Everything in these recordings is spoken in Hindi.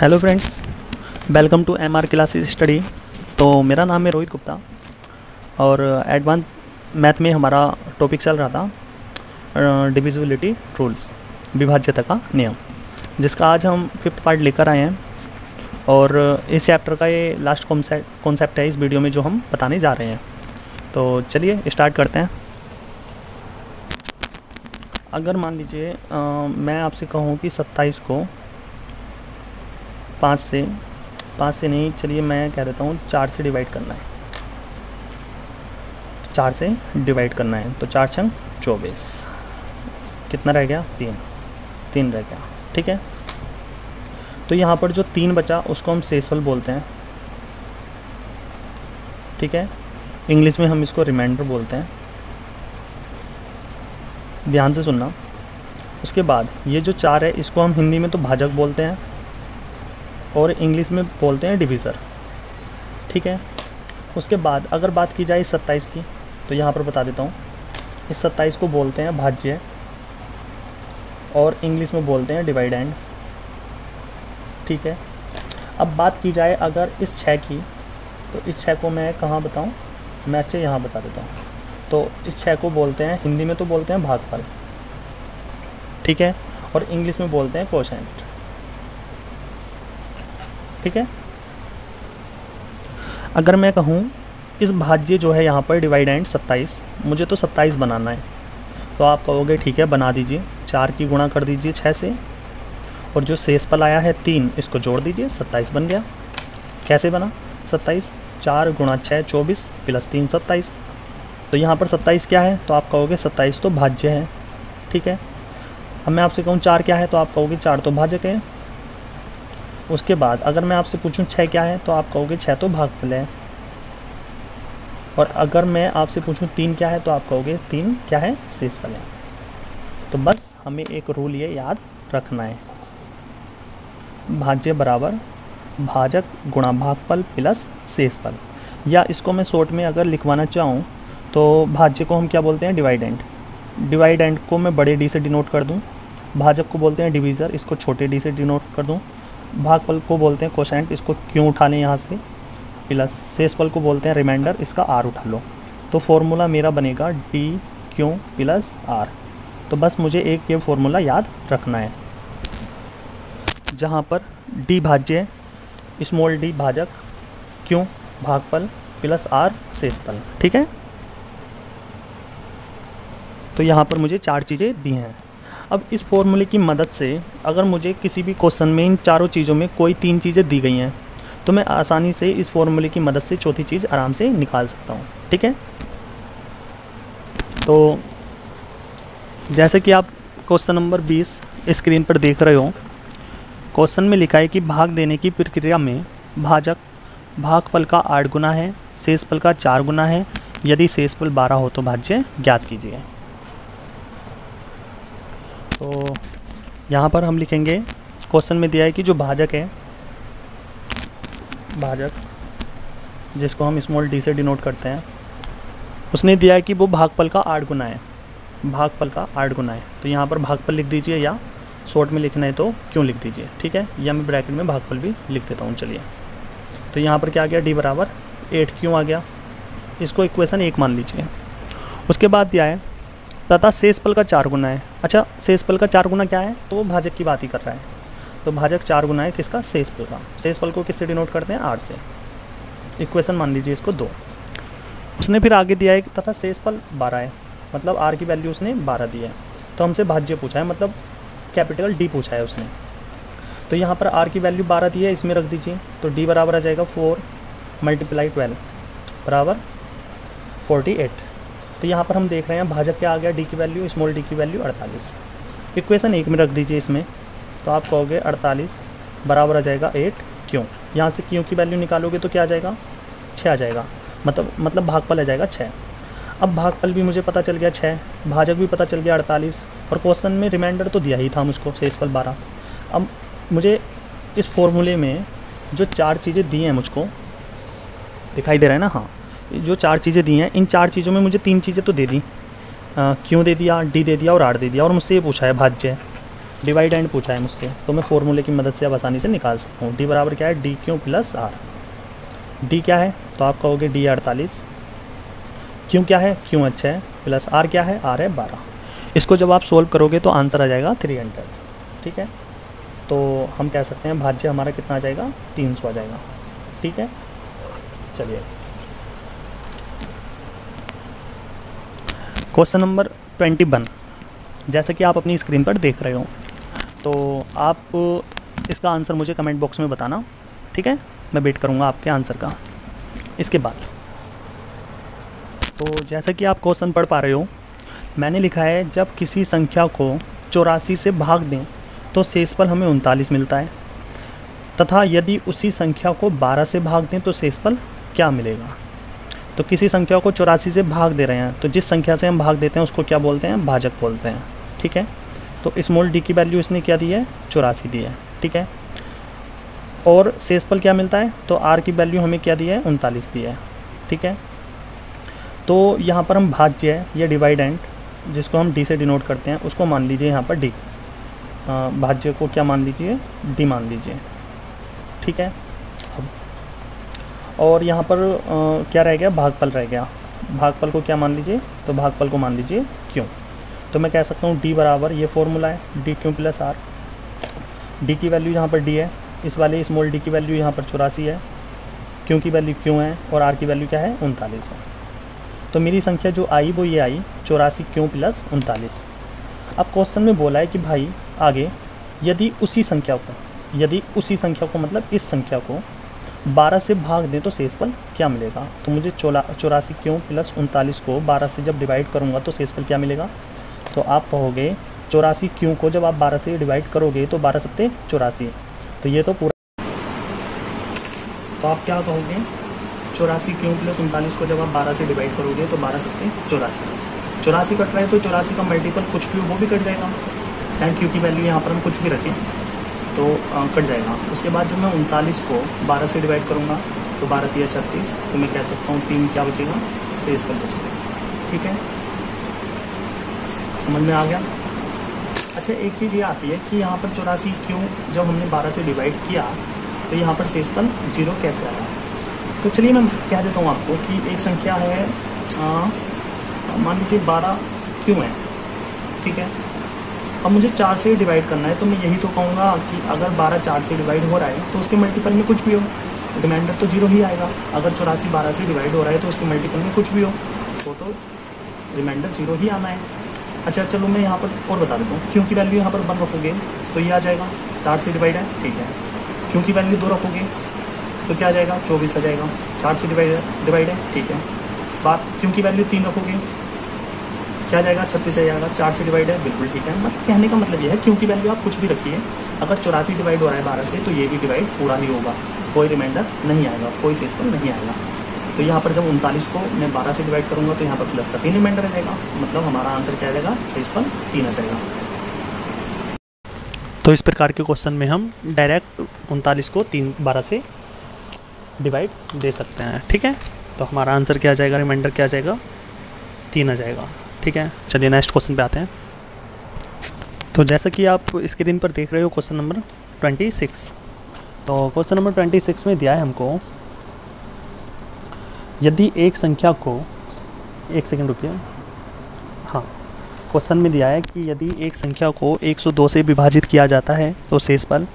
Hello friends, welcome to MR classes study. तो मेरा नाम है रोहित गुप्ता और एडवांस मैथ में हमारा टॉपिक चल रहा था डिविजिबिलिटी रूल्स, विभाज्यता का नियम, जिसका आज हम 5th पार्ट लेकर आए हैं। और इस चैप्टर का ये लास्ट कॉन्सेप्ट है इस वीडियो में जो हम बताने जा रहे हैं। तो चलिए स्टार्ट करते हैं। अगर मान लीजिए मैं आपसे कहूँ कि 27 को 5 से नहीं, चलिए मैं कह देता हूँ 4 से डिवाइड करना है। 4 से डिवाइड करना है तो 4 छंग 24, कितना रह गया? 3 रह गया। ठीक है, तो यहाँ पर जो 3 बचा उसको हम शेषफल बोलते हैं। ठीक है, इंग्लिश में हम इसको रिमाइंडर बोलते हैं। ध्यान से सुनना। उसके बाद ये जो 4 है इसको हम हिंदी में तो भाजक बोलते हैं और इंग्लिश में बोलते हैं डिविज़र। ठीक है, उसके बाद अगर बात की जाए इस 27 की तो यहाँ पर बता देता हूँ, इस 27 को बोलते हैं भाज्य और इंग्लिश में बोलते हैं डिवाइडेंड। ठीक है, अब बात की जाए अगर इस 6 की, तो इस 6 को मैं कहाँ बताऊँ? मैं अच्छे यहाँ बता देता हूँ। तो इस 6 को बोलते हैं, हिंदी में तो बोलते हैं भागफल। ठीक है, और इंग्लिश में बोलते हैं कोशेंट। ठीक है, अगर मैं कहूँ इस भाज्य जो है यहाँ पर डिवाइडेंड 27, मुझे तो 27 बनाना है, तो आप कहोगे ठीक है बना दीजिए। 4 की गुणा कर दीजिए 6 से, और जो शेषफल आया है 3 इसको जोड़ दीजिए, 27 बन गया। कैसे बना 27? 4 गुणा 6 24 प्लस 3 27। तो यहाँ पर 27 क्या है? तो आप कहोगे 27 तो भाज्य है। ठीक है, अब मैं आपसे कहूँ 4 क्या है? तो आप कहोगे 4 तो भाजक है। उसके बाद अगर मैं आपसे पूछूं 6 क्या है? तो आप कहोगे 6 तो भागफल है। और अगर मैं आपसे पूछूं 3 क्या है? तो आप कहोगे 3 क्या है? शेषफल है। तो बस हमें एक रूल ये याद रखना है, भाज्य बराबर भाजक गुणा भागफल प्लस शेषफल। या इसको मैं शॉर्ट में अगर लिखवाना चाहूँ तो भाज्य को हम क्या बोलते हैं? डिवाइडेंड। डिवाइडेंड को मैं बड़े डी से डिनोट कर दूँ, भाजक को बोलते हैं डिवीज़र, इसको छोटे डी से डिनोट कर दूँ, भागफल को बोलते हैं कोशेंट, इसको क्यों उठा लें यहाँ से, प्लस शेषफल को बोलते हैं रिमाइंडर, इसका आर उठा लो। तो फॉर्मूला मेरा बनेगा डी क्यू प्लस आर। तो बस मुझे एक ये फॉर्मूला याद रखना है, जहाँ पर डी भाज्य, स्मॉल डी भाजक, क्यू भागफल प्लस आर शेषफल। ठीक है, तो यहाँ पर मुझे 4 चीज़ें दी हैं। अब इस फॉर्मूले की मदद से अगर मुझे किसी भी क्वेश्चन में इन चारों चीज़ों में कोई 3 चीज़ें दी गई हैं तो मैं आसानी से इस फॉर्मूले की मदद से चौथी चीज़ आराम से निकाल सकता हूँ। ठीक है, तो जैसे कि आप क्वेश्चन नंबर 20 स्क्रीन पर देख रहे हो, क्वेश्चन में लिखा है कि भाग देने की प्रक्रिया में भाजक भागफल का 8 गुना है, शेषफल का 4 गुना है। यदि शेषफल 12 हो तो भाज्य ज्ञात कीजिए। तो यहाँ पर हम लिखेंगे, क्वेश्चन में दिया है कि जो भाजक है, भाजक जिसको हम स्मॉल डी से डिनोट करते हैं, उसने दिया है कि वो भागफल का 8 गुना है, भागफल का 8 गुना है। तो यहाँ पर भागफल लिख दीजिए, या शॉर्ट में लिखना है तो क्यों लिख दीजिए। ठीक है, या मैं ब्रैकेट में भागफल भी लिख देता हूँ। चलिए, तो यहाँ पर क्या आ गया? डी बराबर 8 क्यों आ गया, इसको इक्वेशन 1 मान लीजिए। उसके बाद दिया है तथा शेषफल का 4 गुना है। अच्छा, शेषफल का 4 गुना क्या है? तो वो भाजक की बात ही कर रहा है। तो भाजक 4 गुना है किसका? शेषफल का। शेषफल को किससे डिनोट करते हैं? 8 से। इक्वेशन मान लीजिए इसको 2। उसने फिर आगे दिया है तथा शेषफल 12 है, मतलब आर की वैल्यू उसने 12 दी है। तो हमसे भाज्य पूछा है, मतलब कैपिटल डी पूछा है उसने। तो यहाँ पर आर की वैल्यू 12 दी है, इसमें रख दीजिए। तो डी बराबर आ जाएगा 4 × 12 बराबर 48। तो यहाँ पर हम देख रहे हैं भाजक क्या आ गया? डी की वैल्यू, स्मॉल डी की वैल्यू 48। इक्वेशन 1 में रख दीजिए इसमें। तो आप कहोगे 48 बराबर आ जाएगा 8 क्यों। यहाँ से क्यों की वैल्यू निकालोगे तो क्या आ जाएगा? 6 आ जाएगा, मतलब भागफल आ जाएगा 6। अब भागफल भी मुझे पता चल गया 6, भाजक भी पता चल गया 48, और क्वेश्चन में रिमाइंडर तो दिया ही था मुझको, शेषफल 12। अब मुझे इस फॉर्मूले में जो 4 चीज़ें दी हैं, मुझको दिखाई दे रहा है ना? हाँ, जो 4 चीज़ें दी हैं, इन 4 चीज़ों में मुझे 3 चीज़ें तो दे दी, क्यों दे दिया, डी दे दिया और आर दे दिया, और मुझसे ये पूछा है भाज्य। डिवाइड एंड पूछा है मुझसे, तो मैं फॉर्मूले की मदद से अब आसानी से निकाल सकता हूँ। डी बराबर क्या है, D Q plus R. D क्या है, तो आप कहोगे डी 48, क्यू क्या है, क्यू अच्छा है, प्लस आर क्या है, आर है 12। इसको जब आप सोल्व करोगे तो आंसर आ जाएगा 300। ठीक है, तो हम कह सकते हैं भाज्य हमारा कितना आ जाएगा, 300 आ जाएगा। ठीक है, चलिए क्वेश्चन नंबर 21। जैसे कि आप अपनी स्क्रीन पर देख रहे हो, तो आप इसका आंसर मुझे कमेंट बॉक्स में बताना। ठीक है, मैं वेट करूँगा आपके आंसर का। इसके बाद तो जैसे कि आप क्वेश्चन पढ़ पा रहे हो, मैंने लिखा है जब किसी संख्या को 84 से भाग दें तो शेषफल हमें 39 मिलता है, तथा यदि उसी संख्या को 12 से भाग दें तो शेषफल क्या मिलेगा। तो किसी संख्या को 84 से भाग दे रहे हैं, तो जिस संख्या से हम भाग देते हैं उसको क्या बोलते हैं, भाजक बोलते हैं। ठीक है, तो स्मॉल डी की वैल्यू इसने क्या दी है, 84 दी है। ठीक है, और शेषफल क्या मिलता है, तो आर की वैल्यू हमें क्या दी है, 39 दी है। ठीक है, तो यहाँ पर हम भाज्य है या डिवाइडेंट, जिसको हम डी से डिनोट करते हैं, उसको मान लीजिए यहाँ पर डी। भाज्य को क्या मान लीजिए, डी मान लीजिए। ठीक है, और यहाँ पर क्या रह गया, भागफल रह गया। भागफल को क्या मान लीजिए, तो भागफल को मान लीजिए क्यों। तो मैं कह सकता हूँ डी बराबर, ये फॉर्मूला है, D Q plus R. D की वैल्यू यहाँ पर डी है, इस वाले स्मॉल डी की वैल्यू यहाँ पर 84 है, क्यू की वैल्यू क्यों है, और आर की वैल्यू क्या है, 39 है। तो मेरी संख्या जो आई वो ये आई, 84 क्यू प्लस 39। अब क्वेश्चन में बोला है कि भाई आगे यदि उसी संख्या को मतलब इस संख्या को 12 से भाग दें तो शेषफल क्या मिलेगा। तो मुझे 84 क्यू प्लस 39 को 12 से जब डिवाइड करूँगा तो शेषफल क्या मिलेगा। तो आप कहोगे 84 क्यू को जब आप 12 से डिवाइड करोगे तो 12 सत्ते 84, तो ये तो पूरा, तो आप क्या कहोगे 84 क्यू प्लस 39 को जब आप 12 से डिवाइड करोगे तो 12 सत्ते 84 कट रहा है, तो 84 का मल्टीपल कुछ भी हो वो भी कट जाएगा, चाहे क्यू की वैल्यू यहाँ पर हम कुछ भी रखें तो कट जाएगा। उसके बाद जब मैं 39 को 12 से डिवाइड करूँगा तो 12 3 36, तो मैं कह सकता हूँ 3 क्या बचेगा, शेषफल बचेगा। ठीक है, समझ में आ गया। अच्छा, एक चीज़ ये आती है कि यहाँ पर 84 क्यों जब हमने 12 से डिवाइड किया तो यहाँ पर शेषफल 0 कैसे आया। तो चलिए मैं कह देता हूँ आपको कि एक संख्या है, मान लीजिए 12 क्यों है। ठीक है, अब मुझे 4 से डिवाइड करना है, तो मैं यही तो कहूँगा कि अगर 12 4 से डिवाइड हो रहा है तो उसके मल्टीपल में कुछ भी हो, रिमाइंडर तो 0 ही आएगा। अगर 84 12 से डिवाइड हो रहा है तो उसके मल्टीपल में कुछ भी हो तो रिमाइंडर 0 ही आना है। अच्छा चलो मैं यहाँ पर और बता देता हूँ, क्यों की वैल्यू यहाँ पर 1 रखोगे तो ये आ जाएगा, 4 से डिवाइड है। ठीक है, क्यों की वैल्यू 2 रखोगे तो क्या आ जाएगा, 24 आ जाएगा, 4 से डिवाइड है। ठीक है, बात क्यों की वैल्यू 3 रखोगे क्या आ जाएगा, 36 आ जाएगा, 4 से डिवाइड है। बिल्कुल ठीक है, बस कहने का मतलब ये है क्यों की वैल्यू आप कुछ भी रखिए, अगर 84 डिवाइड हो रहा है 12 से तो ये भी डिवाइड पूरा ही होगा, कोई रिमाइंडर नहीं आएगा, कोई शेषफल नहीं आएगा। तो यहाँ पर जब 39 को मैं 12 से डिवाइड करूँगा तो यहाँ पर प्लस का 3 रिमाइंडर आ जाएगा, मतलब हमारा आंसर क्या आ जाएगा, शेषफल 3 आ जाएगा। तो इस प्रकार के क्वेश्चन में हम डायरेक्ट 39 को 12 से डिवाइड दे सकते हैं। ठीक है, तो हमारा आंसर क्या आ जाएगा, रिमाइंडर क्या आ जाएगा, 3 आ जाएगा। ठीक है, चलिए नेक्स्ट क्वेश्चन पे आते हैं। तो जैसा कि आप स्क्रीन पर देख रहे हो क्वेश्चन नंबर 26। तो क्वेश्चन नंबर 26 में दिया है हमको, यदि एक संख्या को, एक सेकंड रुकिए, हाँ, क्वेश्चन में दिया है कि यदि एक संख्या को 102 से विभाजित किया जाता है तो शेषफल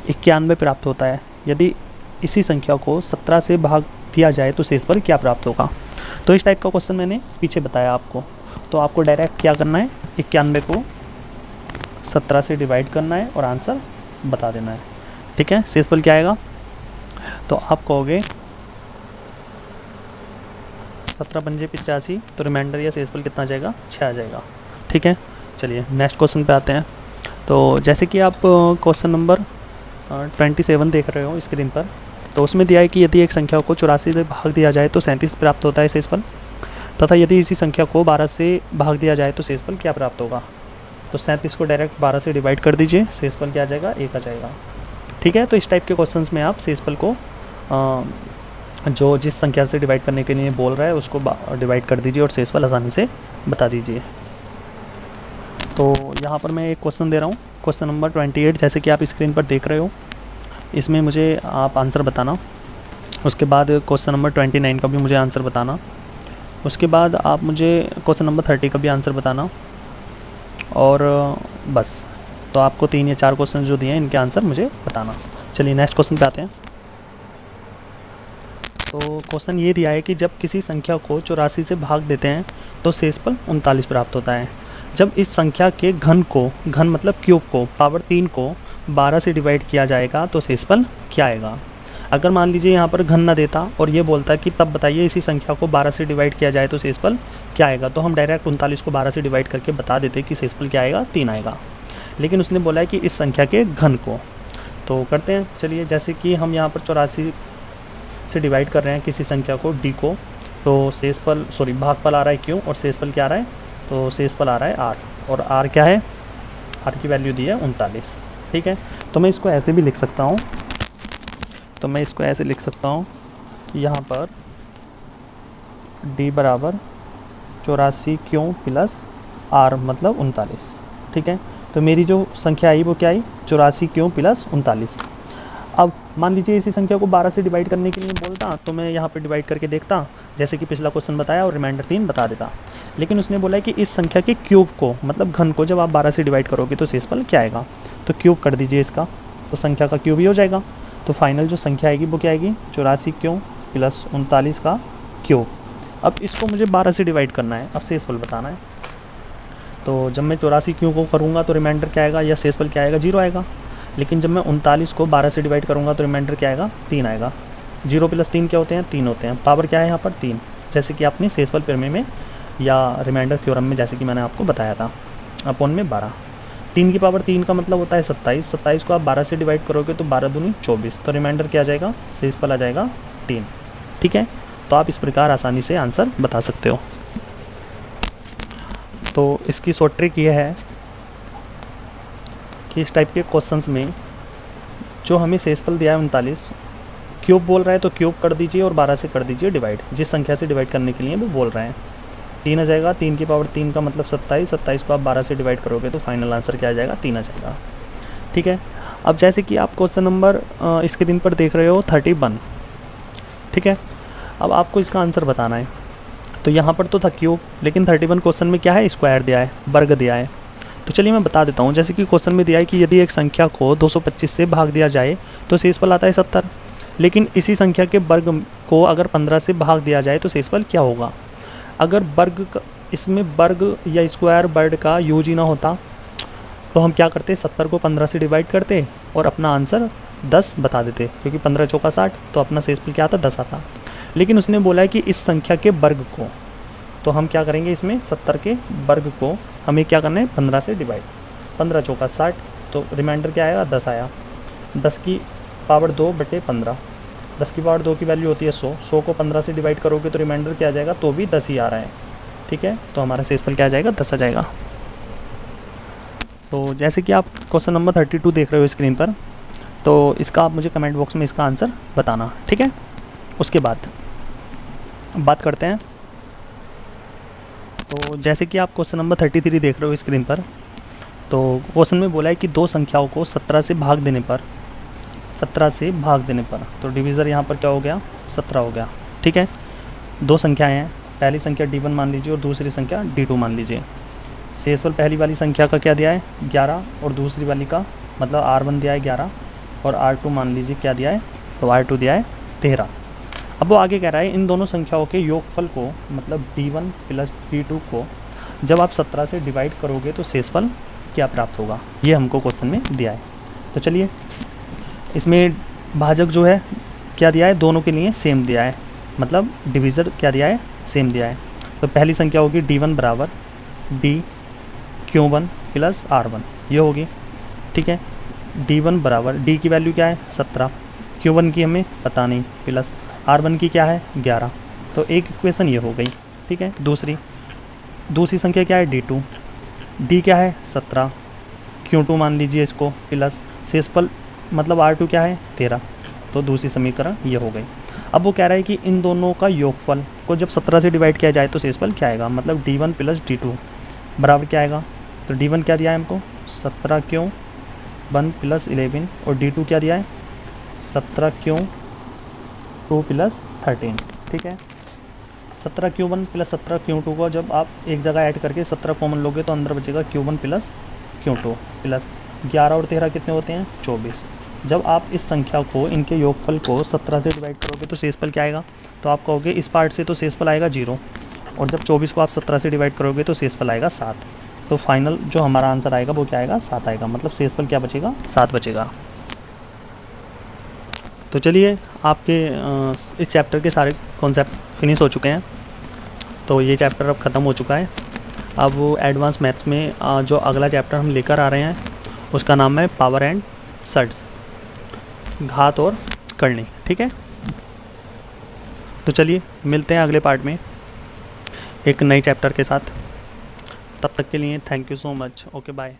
91 प्राप्त होता है। यदि इसी संख्या को 17 से भाग दिया जाए तो शेषफल क्या प्राप्त होगा। तो इस टाइप का क्वेश्चन मैंने पीछे बताया आपको, तो आपको डायरेक्ट क्या करना है, 91 को 17 से डिवाइड करना है और आंसर बता देना है। ठीक है, शेषफल क्या आएगा, तो आप कहोगे 17 पंजे 85, तो रिमाइंडर या शेषफल कितना आ जाएगा, 6 आ जाएगा। ठीक है, चलिए नेक्स्ट क्वेश्चन पे आते हैं। तो जैसे कि आप क्वेश्चन नंबर 27 देख रहे हो स्क्रीन पर, तो उसमें दिया है कि यदि एक संख्या को 84 से भाग दिया जाए तो 37 प्राप्त होता है शेषफल, तथा यदि इसी संख्या को 12 से भाग दिया जाए तो शेषफल क्या प्राप्त होगा। तो 37 को डायरेक्ट 12 से डिवाइड कर दीजिए, शेषफल क्या आ जाएगा, 1 आ जाएगा। ठीक है, तो इस टाइप के क्वेश्चंस में आप शेषफल को जो जिस संख्या से डिवाइड करने के लिए बोल रहा है उसको डिवाइड कर दीजिए और शेषफल आसानी से बता दीजिए। तो यहाँ पर मैं एक क्वेश्चन दे रहा हूँ, क्वेश्चन नंबर 28 जैसे कि आप स्क्रीन पर देख रहे हो, इसमें मुझे आप आंसर बताना। उसके बाद क्वेश्चन नंबर 29 का भी मुझे आंसर बताना। उसके बाद आप मुझे क्वेश्चन नंबर 30 का भी आंसर बताना। और बस, तो आपको 3 या 4 क्वेश्चन जो दिए हैं इनके आंसर मुझे बताना। चलिए नेक्स्ट क्वेश्चन पे आते हैं। तो क्वेश्चन ये दिया है कि जब किसी संख्या को 84 से भाग देते हैं तो शेषफल 39 प्राप्त होता है। जब इस संख्या के घन को, घन मतलब क्यूब को, पावर 3 को 12 से डिवाइड किया जाएगा तो शेषफल क्या आएगा। अगर मान लीजिए यहाँ पर घन ना देता और ये बोलता है कि तब बताइए इसी संख्या को 12 से डिवाइड किया जाए तो शेषफल क्या आएगा, तो हम डायरेक्ट 39 को 12 से डिवाइड करके बता देते कि शेषफल क्या आएगा, 3 आएगा। लेकिन उसने बोला है कि इस संख्या के घन को, तो करते हैं। चलिए, जैसे कि हम यहाँ पर 84 से डिवाइड कर रहे हैं किसी संख्या को डी को, तो शेषफल भागफल आ रहा है क्यों और शेषफल क्या आ रहा है, तो शेषफल आ रहा है आर, और आर क्या है, आर की वैल्यू दी है 39। ठीक है, तो मैं इसको ऐसे भी लिख सकता हूँ, यहाँ पर डी बराबर 84 क्यों प्लस आर मतलब 39। ठीक है, तो मेरी जो संख्या आई वो क्या आई, 84 क्यों प्लस 39। अब मान लीजिए इसी संख्या को 12 से डिवाइड करने के लिए बोलता तो मैं यहाँ पे डिवाइड करके देखता, जैसे कि पिछला क्वेश्चन बताया, और रिमाइंडर 3 बता देता। लेकिन उसने बोला है कि इस संख्या के क्यूब को, मतलब घन को, जब आप 12 से डिवाइड करोगे तो शेषफल क्या आएगा, तो क्यूब कर दीजिए इसका, तो संख्या का क्यूब ही हो जाएगा। तो फाइनल जो संख्या आएगी वो क्या आएगी, 84 क्यों प्लस 39 का क्यूब। अब इसको मुझे 12 से डिवाइड करना है, अब शेषफल बताना है। तो जब मैं 84 क्यों को करूँगा तो रिमाइंडर क्या आएगा या शेषफल क्या आएगा, 0 आएगा। लेकिन जब मैं 39 को 12 से डिवाइड करूँगा तो रिमाइंडर क्या आएगा, 3 आएगा। 0 प्लस 3 क्या होते हैं, 3 होते हैं। पावर क्या है यहाँ पर, 3, जैसे कि आपने शेषफल प्रमेय में या रिमाइंडर थ्योरम में जैसे कि मैंने आपको बताया था, अपॉन में 12। 3 की पावर 3 का मतलब होता है 27। 27 को आप 12 से डिवाइड करोगे तो 12 दूनी 24, तो रिमाइंडर क्या आ जाएगा, शेषफल आ जाएगा 3। ठीक है, तो आप इस प्रकार आसानी से आंसर बता सकते हो। तो इसकी शॉर्ट ट्रिक ये है कि इस टाइप के क्वेश्चंस में जो हमें शेषफल दिया है 39, क्यूब बोल रहा है तो क्यूब कर दीजिए और 12 से कर दीजिए डिवाइड, जिस संख्या से डिवाइड करने के लिए वो बोल रहे हैं। 3 आ जाएगा, 3 की पावर 3 का मतलब 27। 27 को आप 12 से डिवाइड करोगे तो फाइनल आंसर क्या आ जाएगा, 3 आ जाएगा। ठीक है, अब जैसे कि आप क्वेश्चन नंबर स्क्रीन पर देख रहे हो 31। ठीक है, अब आपको इसका आंसर बताना है। तो यहाँ पर तो था क्यूब, लेकिन 31 क्वेश्चन में क्या है, स्क्वायर दिया है, वर्ग दिया है। तो चलिए मैं बता देता हूँ। जैसे कि क्वेश्चन में दिया है कि यदि एक संख्या को 225 से भाग दिया जाए तो शेषफल आता है 70। लेकिन इसी संख्या के वर्ग को अगर 15 से भाग दिया जाए तो शेषफल क्या होगा। अगर वर्ग इसमें वर्ग या स्क्वायर वर्ड का यूज ही ना होता तो हम क्या करते, 70 को 15 से डिवाइड करते और अपना आंसर 10 बता देते, क्योंकि 15 चौका 60, तो अपना शेषफल क्या आता, 10 आता। लेकिन उसने बोला है कि इस संख्या के वर्ग को, तो हम क्या करेंगे, इसमें 70 के वर्ग को हमें क्या करना है, 15 से डिवाइड। 15 चौका 60, तो रिमाइंडर क्या आएगा, 10 आया। 10 की पावर 2 बटे 15, 10 की पावर 2 की वैल्यू होती है 100। 100 को 15 से डिवाइड करोगे तो रिमाइंडर क्या आ जाएगा, तो भी 10 ही आ रहा है। ठीक है, तो हमारा शेषफल क्या आ जाएगा, 10 आ जाएगा। तो जैसे कि आप क्वेश्चन नंबर 32 देख रहे हो स्क्रीन पर, तो इसका आप मुझे कमेंट बॉक्स में इसका आंसर बताना। ठीक है, उसके बाद बात करते हैं। तो जैसे कि आप क्वेश्चन नंबर 33 देख रहे हो स्क्रीन पर, तो क्वेश्चन में बोला है कि दो संख्याओं को 17 से भाग देने पर, 17 से भाग देने पर, तो डिवीज़र यहाँ पर क्या हो गया, 17 हो गया। ठीक है, दो संख्याएं हैं, पहली संख्या D1 मान लीजिए और दूसरी संख्या D2 मान लीजिए। शेषफल पहली वाली संख्या का क्या दिया है, 11, और दूसरी वाली का मतलब R1 दिया है 11, और R2 मान लीजिए क्या दिया है, तो R2 दिया है 13। अब वो आगे कह रहा है इन दोनों संख्याओं के योगफल को, मतलब D1 प्लस D2 को जब आप 17 से डिवाइड करोगे तो शेषफल क्या प्राप्त होगा, ये हमको क्वेश्चन में दिया है। तो चलिए, इसमें भाजक जो है क्या दिया है, दोनों के लिए सेम दिया है, मतलब डिवीज़र क्या दिया है, सेम दिया है। तो पहली संख्या होगी D1 बराबर DQ1 प्लस R1, ये होगी। ठीक है, D1 बराबर, D की वैल्यू क्या है 17, Q1 की हमें पता नहीं, प्लस R1 की क्या है 11। तो एक इक्वेशन ये हो गई। ठीक है, दूसरी संख्या क्या है D2, D क्या है 17, Q2 मान लीजिए इसको, प्लस शेषफल मतलब R2 क्या है 13, तो दूसरी समीकरण ये हो गई। अब वो कह रहा है कि इन दोनों का योगफल को जब 17 से डिवाइड किया जाए तो शेषफल क्या आएगा, मतलब D1 प्लस D2 बराबर क्या आएगा। तो D1 क्या दिया है हमको 17 क्यों 1 + 11 और D2 क्या दिया है 17Q 2 + 13, ठीक है। 17Q1 + 17Q2 को जब आप एक जगह ऐड करके 17 कॉमन लोगे तो अंदर बचेगा Q1 + Q2 प्लस 11 और 13 कितने होते हैं 24। जब आप इस संख्या को इनके योगफल को 17 से डिवाइड करोगे तो शेषफल क्या आएगा, तो आप कहोगे इस पार्ट से तो शेषफल आएगा 0, और जब 24 को आप 17 से डिवाइड करोगे तो शेषफल आएगा 7। तो फाइनल जो हमारा आंसर आएगा वो क्या आएगा 7 आएगा, मतलब शेषफल क्या बचेगा 7 बचेगा। तो चलिए आपके इस चैप्टर के सारे कॉन्सेप्ट फिनिश हो चुके हैं। तो ये चैप्टर अब ख़त्म हो चुका है। अब वो एडवांस मैथ्स में जो अगला चैप्टर हम लेकर आ रहे हैं उसका नाम है पावर एंड सर्ट्स, घात और करनी, ठीक है। तो चलिए मिलते हैं अगले पार्ट में एक नए चैप्टर के साथ। तब तक के लिए thank you so much. Okay bye.